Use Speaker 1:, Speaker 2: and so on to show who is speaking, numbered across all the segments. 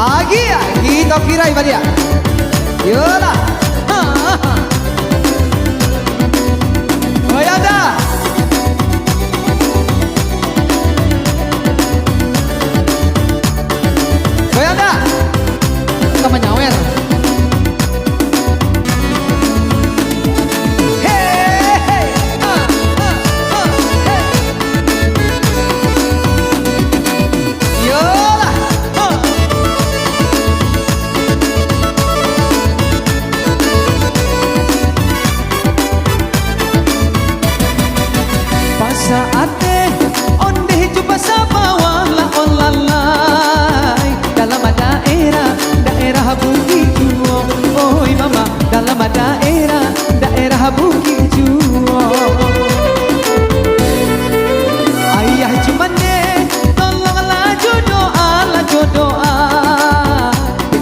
Speaker 1: Agi tau kira ibadia. Yolah. Goyang dah. Goyang dah. Kita menyawer.
Speaker 2: Saate onde jumpa sama wala olalai dalam daerah Bukit Juo. Oi mama, dalam daerah Bukit Juo. Ayah cuman deh tolonglah jodoh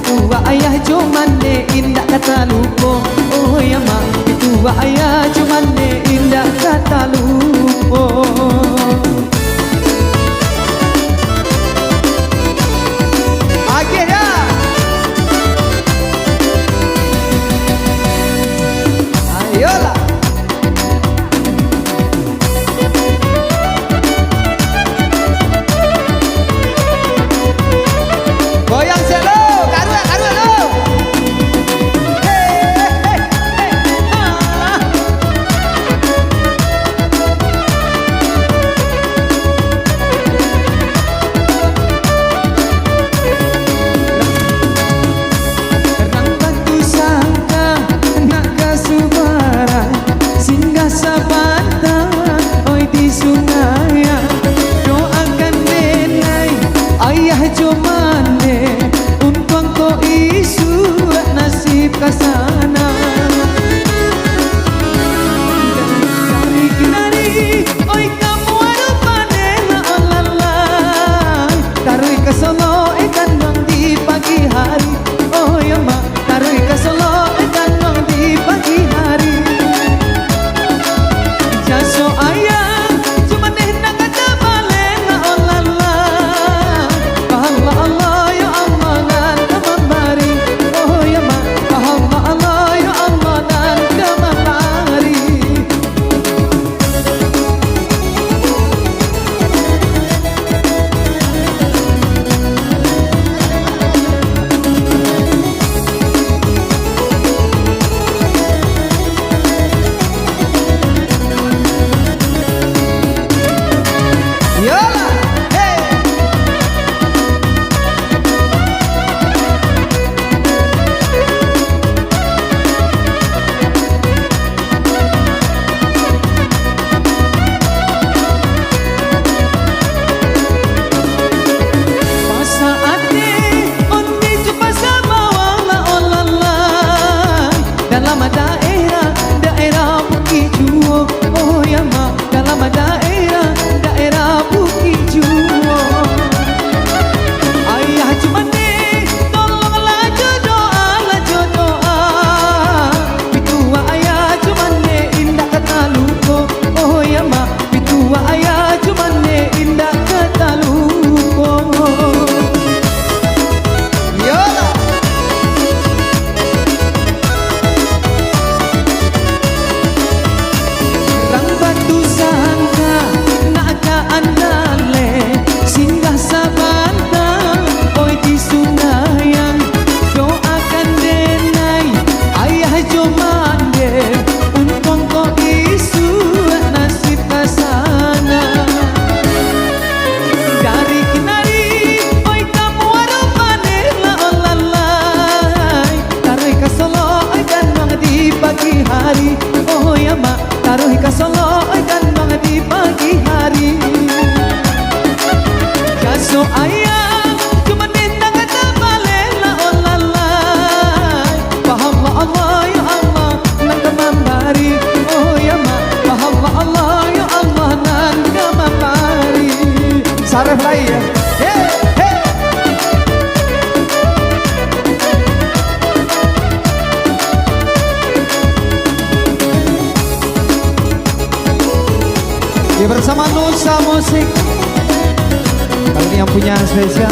Speaker 2: Tua ayah cuman deh indah kata lupa. Oh ya mak, tua ayah cuman deh indah kata lupa.
Speaker 1: Ayolah. Goyang selo, karua lo.
Speaker 2: Kasana dari kinari, oi kamu ada panela olalai. Taruh ke Solo ikan bang di pagi hari. Oh ya mak, taruh ke Solo ikan bang di pagi hari. Jaso ayah cuma deh nak kata balela olalai. Allah Allah ya Allah nan kamari. Oh ya mak, Allah ya Allah dan kemari.
Speaker 1: Yolah. Hey.
Speaker 2: Saate onde jumpa sama wala olalai dalam daerah Bukit Juo. Oh ya mak, dalam daerah Bukit Juo. Ayah cuma deh tolonglah jodoh Pitua ayah cuma deh indah kata lupa. Oh ya mak, pitua ayah cuma deh indah kata lupa.
Speaker 1: Yolah.
Speaker 2: Rang batu sangka nak ka andale singgah sabanta. Oi di Sunayang doakan denai ayah jomande untung ko isu nasib kasana. Dari kinari, oi kamu ada panela olalai. Taruh ke Solo ikan bang di pagi hari. Oh ya mak, taruh ke Solo ikan bang di pagi hari. Jaso ayah cuma dendang kata balela olalai. Paham Allah ya Allah nak kemambari. Oh ya mak, paham Allah ya Allah nak kemambari.
Speaker 1: Saraf lagi ya. Hey, hey. Dia bersama Nusa Musik. Kali ini yang punya spesial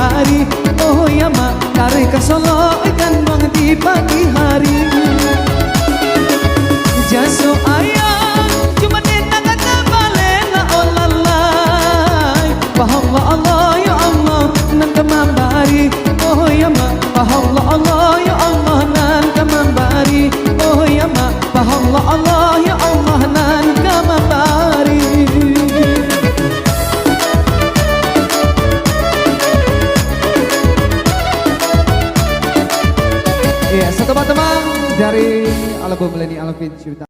Speaker 2: hari. Oh ya mak, tarik ke Solo ikan bang di pagi hari. Jaso ayam cuma di tangan balela oh lalai. Bahwa Allah ya Allah nan kemambari. Oh ya mak, bahwa Allah ya Allah nan kemambari. Oh ya mak, bahwa Allah ya Allah nan kemambari.
Speaker 1: Iya, satu teman dari album Millennial Alvin Syuta.